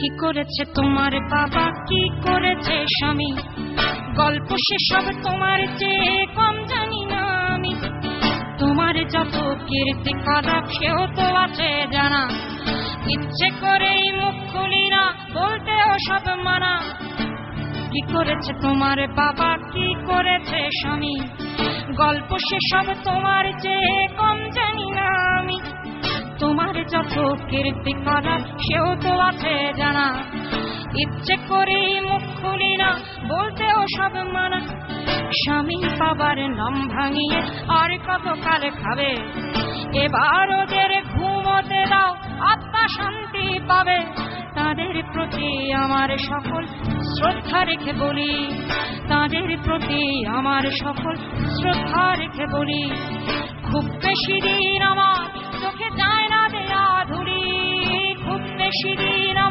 কি করেছে তোমার বাবা, কি করেছে স্বামী, গল্প সেসব তোমার চেয়ে কম জানি না আমি। তোমার যত কীর্তি কদক সেও তো আছে জানা, ইচ্ছে করেই মুখ খুলি না, বলতেও সব মানা। কি করেছে তোমার বাবা, কি করেছে স্বামী, গল্প সেসব তোমার চেয়ে কম জানি না আমি। তোমার যত কীর্তি কদক সেও তো আছে জানা, ইচ্ছে করেই মুখ খুলি না, বলতেও সব মানা। স্বামী বাবার নাম ভাঙিয়ে আর কত কালে খাবে, এবার ওদের ঘুমোতে দাও, আত্মা শান্তি পাবে। তাদের প্রতি আমার সকল শ্রদ্ধা রেখে বলি, তাদের প্রতি আমার সকল শ্রদ্ধা রেখে বলি। খুব বেশি দিন আমার চোখে যায় না দেয়া ধুলি, খুব বেশি দিন